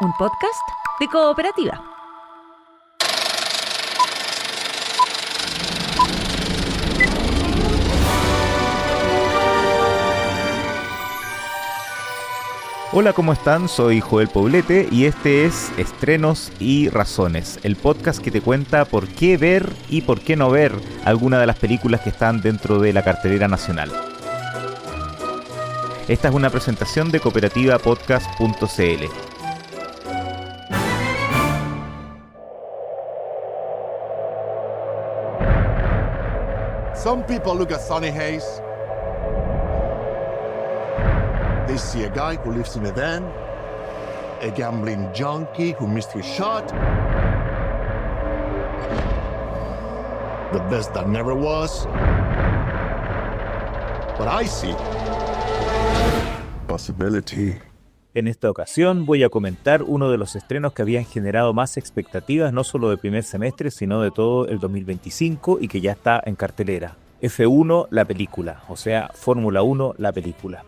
un podcast de Cooperativa. Hola, ¿cómo están? Soy Joel Poblete y este es Estrenos y Razones, el podcast que te cuenta por qué ver y por qué no ver alguna de las películas que están dentro de la cartelera nacional. Esta es una presentación de cooperativapodcast.cl. Some people look at Sonny Hayes. They see a guy who lives in a van, a gambling junkie who missed his shot, the best that never was. But I see possibility. En esta ocasión voy a comentar uno de los estrenos que habían generado más expectativas no solo del primer semestre, sino de todo el 2025 y que ya está en cartelera. F1, la película, o sea, Fórmula 1, la película.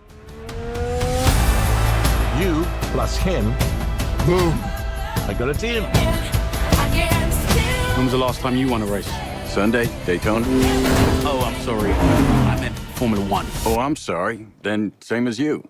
You plus him, boom, I got a team. When was the last time you won a race? Sunday, Daytona. Oh, I'm sorry. I meant Formula One. Oh, I'm sorry. Then same as you.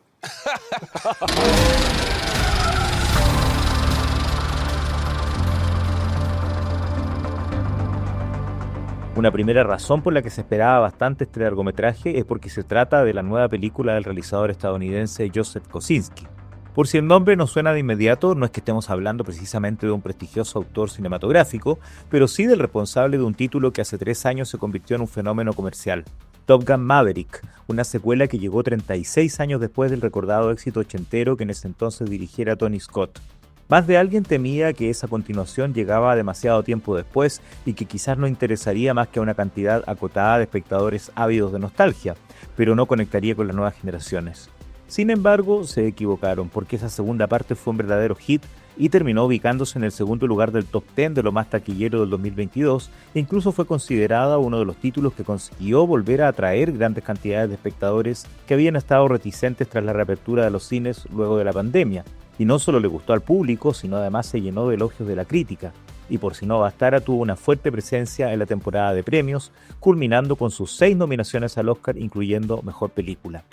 Una primera razón por la que se esperaba bastante este largometraje es porque se trata de la nueva película del realizador estadounidense Joseph Kosinski. Por si el nombre no suena de inmediato, no es que estemos hablando precisamente de un prestigioso autor cinematográfico, pero sí del responsable de un título que hace 3 años se convirtió en un fenómeno comercial. Top Gun Maverick, una secuela que llegó 36 años después del recordado éxito ochentero que en ese entonces dirigiera Tony Scott. Más de alguien temía que esa continuación llegaba demasiado tiempo después y que quizás no interesaría más que a una cantidad acotada de espectadores ávidos de nostalgia, pero no conectaría con las nuevas generaciones. Sin embargo, se equivocaron porque esa segunda parte fue un verdadero hit y terminó ubicándose en el segundo lugar del top 10 de lo más taquillero del 2022 e incluso fue considerada uno de los títulos que consiguió volver a atraer grandes cantidades de espectadores que habían estado reticentes tras la reapertura de los cines luego de la pandemia. Y no solo le gustó al público, sino además se llenó de elogios de la crítica. Y por si no bastara, tuvo una fuerte presencia en la temporada de premios, culminando con sus 6 nominaciones al Oscar, incluyendo Mejor Película.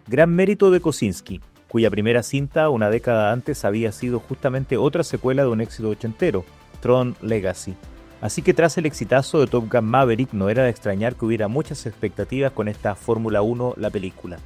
Gran mérito de Kosinski, cuya primera cinta, una década antes, había sido justamente otra secuela de un éxito ochentero, Tron Legacy. Así que tras el exitazo de Top Gun Maverick, no era de extrañar que hubiera muchas expectativas con esta Fórmula 1, la película.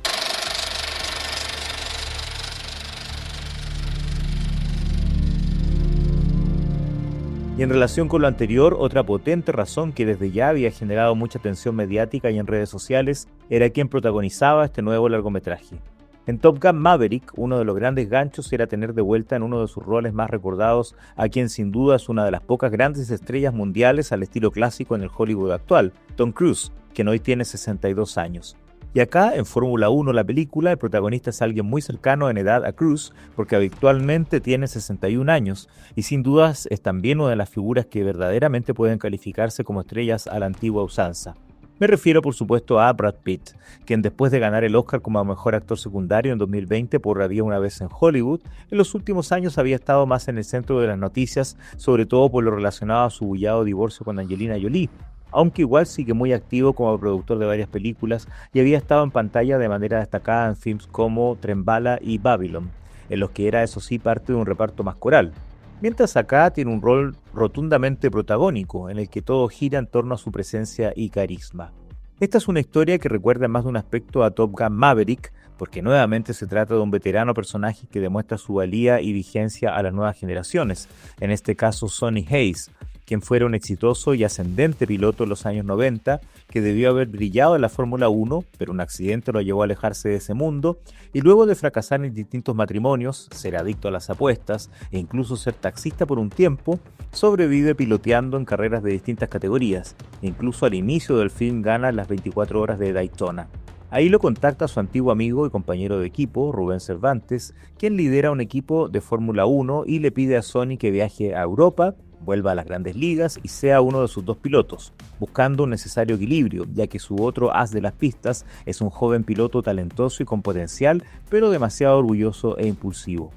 Y en relación con lo anterior, otra potente razón que desde ya había generado mucha atención mediática y en redes sociales era quien protagonizaba este nuevo largometraje. En Top Gun Maverick, uno de los grandes ganchos era tener de vuelta en uno de sus roles más recordados a quien sin duda es una de las pocas grandes estrellas mundiales al estilo clásico en el Hollywood actual, Tom Cruise, quien hoy tiene 62 años. Y acá, en Fórmula 1, la película, el protagonista es alguien muy cercano en edad a Cruise, porque habitualmente tiene 61 años, y sin dudas es también una de las figuras que verdaderamente pueden calificarse como estrellas a la antigua usanza. Me refiero por supuesto a Brad Pitt, quien después de ganar el Oscar como mejor actor secundario en 2020 por Había una vez en Hollywood, en los últimos años había estado más en el centro de las noticias, sobre todo por lo relacionado a su bullado divorcio con Angelina Jolie, aunque igual sigue muy activo como productor de varias películas y había estado en pantalla de manera destacada en films como Tren Bala y Babylon, en los que era eso sí parte de un reparto más coral. Mientras acá tiene un rol rotundamente protagónico, en el que todo gira en torno a su presencia y carisma. Esta es una historia que recuerda más de un aspecto a Top Gun Maverick, porque nuevamente se trata de un veterano personaje que demuestra su valía y vigencia a las nuevas generaciones, en este caso Sonny Hayes, quien fuera un exitoso y ascendente piloto en los años 90, que debió haber brillado en la Fórmula 1, pero un accidente lo llevó a alejarse de ese mundo, y luego de fracasar en distintos matrimonios, ser adicto a las apuestas e incluso ser taxista por un tiempo, sobrevive piloteando en carreras de distintas categorías, e incluso al inicio del film gana las 24 horas de Daytona. Ahí lo contacta su antiguo amigo y compañero de equipo, Rubén Cervantes, quien lidera un equipo de Fórmula 1 y le pide a Sonny que viaje a Europa, vuelva a las grandes ligas y sea uno de sus 2 pilotos, buscando un necesario equilibrio, ya que su otro as de las pistas es un joven piloto talentoso y con potencial, pero demasiado orgulloso e impulsivo.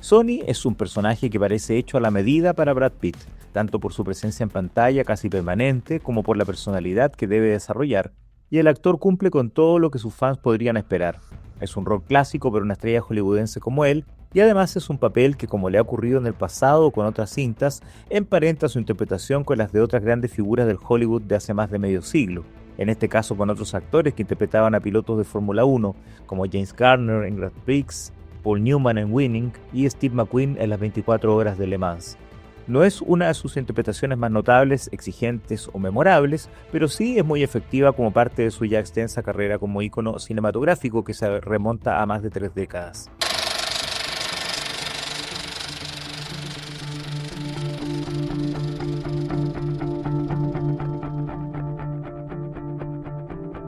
Sonny es un personaje que parece hecho a la medida para Brad Pitt, tanto por su presencia en pantalla casi permanente como por la personalidad que debe desarrollar, y el actor cumple con todo lo que sus fans podrían esperar. Es un rol clásico para una estrella hollywoodense como él, y además es un papel que, como le ha ocurrido en el pasado con otras cintas, emparenta su interpretación con las de otras grandes figuras del Hollywood de hace más de medio siglo, en este caso con otros actores que interpretaban a pilotos de Fórmula 1, como James Garner en Grand Prix, Paul Newman en Winning y Steve McQueen en las 24 horas de Le Mans. No es una de sus interpretaciones más notables, exigentes o memorables, pero sí es muy efectiva como parte de su ya extensa carrera como ícono cinematográfico que se remonta a más de 3 décadas.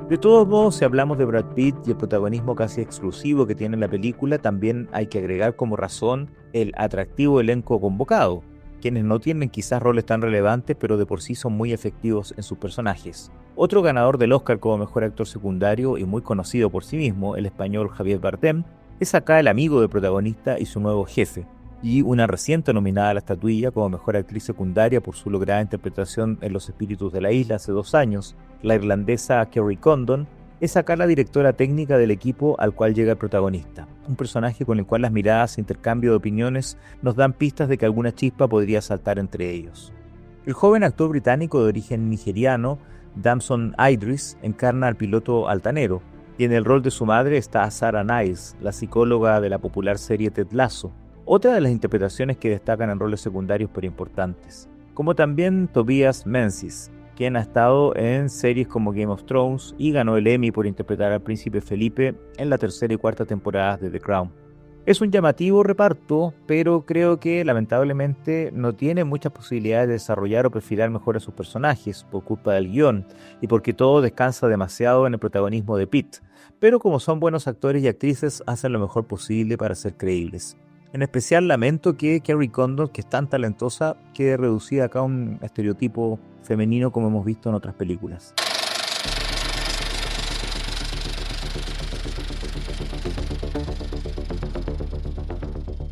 De todos modos, si hablamos de Brad Pitt y el protagonismo casi exclusivo que tiene la película, también hay que agregar como razón el atractivo elenco convocado, quienes no tienen quizás roles tan relevantes, pero de por sí son muy efectivos en sus personajes. Otro ganador del Oscar como mejor actor secundario y muy conocido por sí mismo, el español Javier Bardem, es acá el amigo del protagonista y su nuevo jefe, y una reciente nominada a la estatuilla como mejor actriz secundaria por su lograda interpretación en Los espíritus de la isla hace 2 años, la irlandesa Kerry Condon, es acá la directora técnica del equipo al cual llega el protagonista, un personaje con el cual las miradas e intercambio de opiniones nos dan pistas de que alguna chispa podría saltar entre ellos. El joven actor británico de origen nigeriano, Damson Idris, encarna al piloto altanero, y en el rol de su madre está Sarah Niles, la psicóloga de la popular serie Ted Lasso, otra de las interpretaciones que destacan en roles secundarios pero importantes, como también Tobias Menzies, quien ha estado en series como Game of Thrones y ganó el Emmy por interpretar al príncipe Felipe en la 3ª y 4ª temporadas de The Crown. Es un llamativo reparto, pero creo que lamentablemente no tiene muchas posibilidades de desarrollar o perfilar mejor a sus personajes por culpa del guión y porque todo descansa demasiado en el protagonismo de Pitt, pero como son buenos actores y actrices hacen lo mejor posible para ser creíbles. En especial lamento que Kerry Condon, que es tan talentosa, quede reducida acá a un estereotipo femenino como hemos visto en otras películas.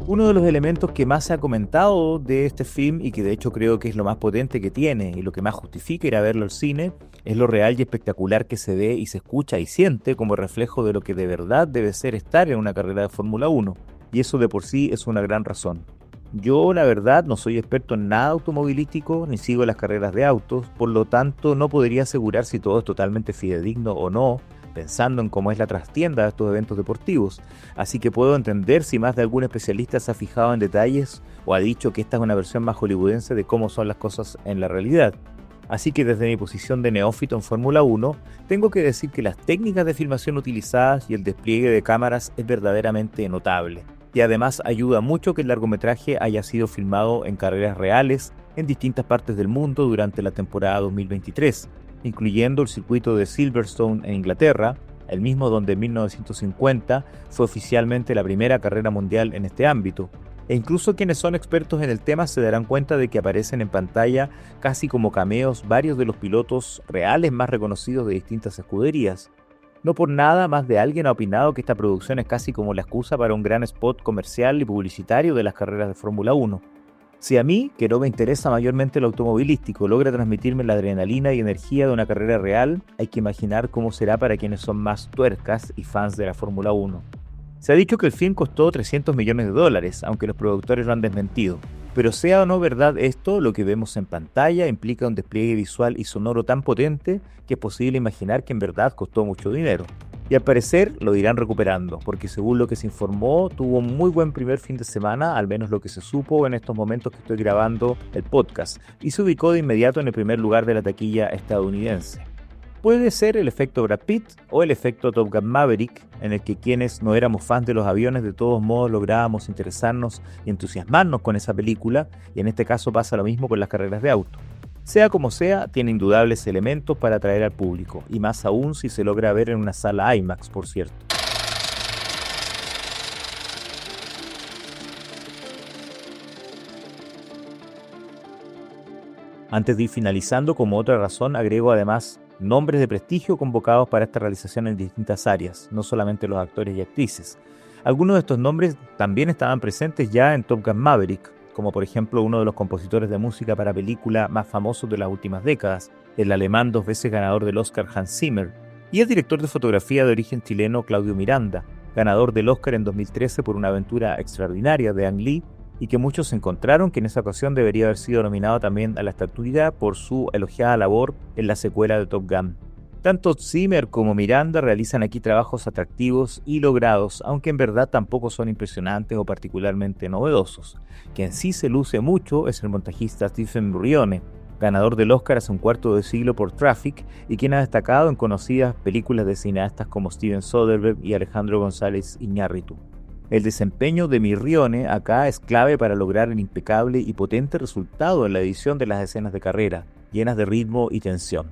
Uno de los elementos que más se ha comentado de este film y que de hecho creo que es lo más potente que tiene y lo que más justifica ir a verlo al cine es lo real y espectacular que se ve y se escucha y siente como reflejo de lo que de verdad debe ser estar en una carrera de Fórmula 1. Y eso de por sí es una gran razón. Yo, la verdad, no soy experto en nada automovilístico, ni sigo las carreras de autos, por lo tanto no podría asegurar si todo es totalmente fidedigno o no, pensando en cómo es la trastienda de estos eventos deportivos. Así que puedo entender si más de algún especialista se ha fijado en detalles o ha dicho que esta es una versión más hollywoodense de cómo son las cosas en la realidad. Así que desde mi posición de neófito en Fórmula 1, tengo que decir que las técnicas de filmación utilizadas y el despliegue de cámaras es verdaderamente notable. Y además ayuda mucho que el largometraje haya sido filmado en carreras reales en distintas partes del mundo durante la temporada 2023, incluyendo el circuito de Silverstone en Inglaterra, el mismo donde en 1950 fue oficialmente la primera carrera mundial en este ámbito. E incluso quienes son expertos en el tema se darán cuenta de que aparecen en pantalla casi como cameos varios de los pilotos reales más reconocidos de distintas escuderías. No por nada más de alguien ha opinado que esta producción es casi como la excusa para un gran spot comercial y publicitario de las carreras de Fórmula 1. Si a mí, que no me interesa mayormente lo automovilístico, logra transmitirme la adrenalina y energía de una carrera real, hay que imaginar cómo será para quienes son más tuercas y fans de la Fórmula 1. Se ha dicho que el film costó $300 millones, aunque los productores lo han desmentido. Pero sea o no verdad esto, lo que vemos en pantalla implica un despliegue visual y sonoro tan potente que es posible imaginar que en verdad costó mucho dinero. Y al parecer lo irán recuperando, porque según lo que se informó, tuvo un muy buen primer fin de semana, al menos lo que se supo en estos momentos que estoy grabando el podcast, y se ubicó de inmediato en el primer lugar de la taquilla estadounidense. Puede ser el efecto Brad Pitt o el efecto Top Gun Maverick, en el que quienes no éramos fans de los aviones de todos modos lográbamos interesarnos y entusiasmarnos con esa película, y en este caso pasa lo mismo con las carreras de auto. Sea como sea, tiene indudables elementos para atraer al público, y más aún si se logra ver en una sala IMAX, por cierto. Antes de ir finalizando, como otra razón, agrego además nombres de prestigio convocados para esta realización en distintas áreas, no solamente los actores y actrices. Algunos de estos nombres también estaban presentes ya en Top Gun Maverick, como por ejemplo uno de los compositores de música para película más famosos de las últimas décadas, el alemán 2 veces ganador del Oscar Hans Zimmer, y el director de fotografía de origen chileno Claudio Miranda, ganador del Oscar en 2013 por Una aventura extraordinaria de Ang Lee, y que muchos encontraron que en esa ocasión debería haber sido nominado también a la estatuilla por su elogiada labor en la secuela de Top Gun. Tanto Zimmer como Miranda realizan aquí trabajos atractivos y logrados, aunque en verdad tampoco son impresionantes o particularmente novedosos. Quien sí se luce mucho es el montajista Stephen Brione, ganador del Oscar hace un cuarto de siglo por Traffic y quien ha destacado en conocidas películas de cineastas como Steven Soderbergh y Alejandro González Iñárritu. El desempeño de Brione acá es clave para lograr el impecable y potente resultado en la edición de las escenas de carrera, llenas de ritmo y tensión.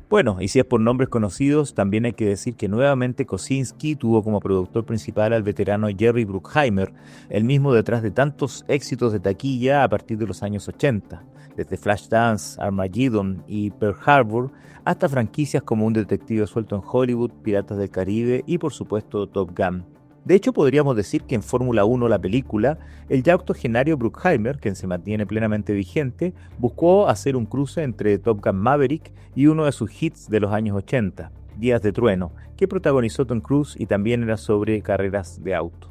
Bueno, y si es por nombres conocidos, también hay que decir que nuevamente Kosinski tuvo como productor principal al veterano Jerry Bruckheimer, el mismo detrás de tantos éxitos de taquilla a partir de los años 80, desde Flashdance, Armageddon y Pearl Harbor, hasta franquicias como Un detective suelto en Hollywood, Piratas del Caribe y por supuesto Top Gun. De hecho, podríamos decir que en Fórmula 1, la película, el ya octogenario Bruckheimer, quien se mantiene plenamente vigente, buscó hacer un cruce entre Top Gun Maverick y uno de sus hits de los años 80, Días de Trueno, que protagonizó Tom Cruise y también era sobre carreras de auto.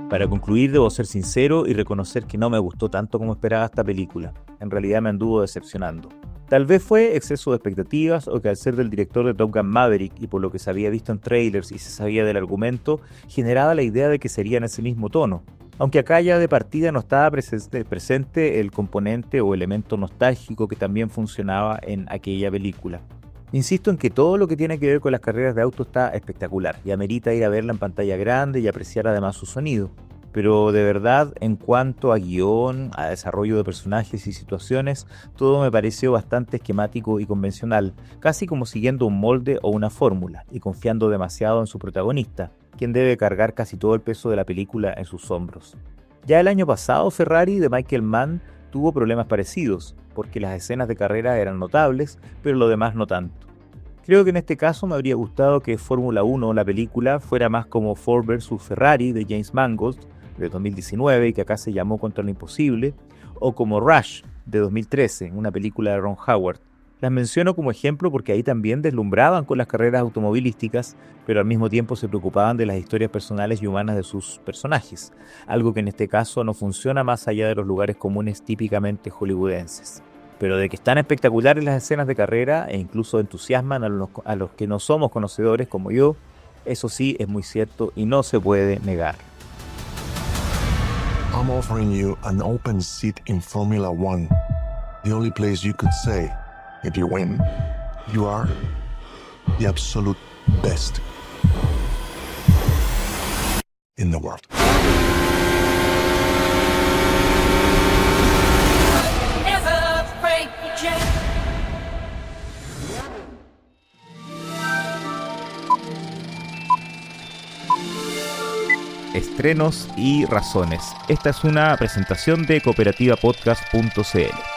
Para concluir, debo ser sincero y reconocer que no me gustó tanto como esperaba esta película. En realidad me anduvo decepcionando. Tal vez fue exceso de expectativas o que al ser del director de Top Gun Maverick y por lo que se había visto en trailers y se sabía del argumento, generaba la idea de que sería en ese mismo tono. Aunque acá ya de partida no estaba presente el componente o elemento nostálgico que también funcionaba en aquella película. Insisto en que todo lo que tiene que ver con las carreras de auto está espectacular y amerita ir a verla en pantalla grande y apreciar además su sonido. Pero de verdad, en cuanto a guión, a desarrollo de personajes y situaciones, todo me pareció bastante esquemático y convencional, casi como siguiendo un molde o una fórmula, y confiando demasiado en su protagonista, quien debe cargar casi todo el peso de la película en sus hombros. Ya el año pasado, Ferrari de Michael Mann tuvo problemas parecidos, porque las escenas de carrera eran notables, pero lo demás no tanto. Creo que en este caso me habría gustado que Fórmula 1, la película, fuera más como Ford vs Ferrari de James Mangold, de 2019 y que acá se llamó Contra lo Imposible, o como Rush, de 2013, una película de Ron Howard. Las menciono como ejemplo porque ahí también deslumbraban con las carreras automovilísticas, pero al mismo tiempo se preocupaban de las historias personales y humanas de sus personajes, algo que en este caso no funciona más allá de los lugares comunes típicamente hollywoodenses. Pero de que están espectaculares las escenas de carrera e incluso entusiasman a los que no somos conocedores como yo, eso sí es muy cierto y no se puede negar. I'm offering you an open seat in Formula One. The only place you could say, if you win, you are the absolute best in the world. Estrenos y razones. Esta es una presentación de cooperativapodcast.cl.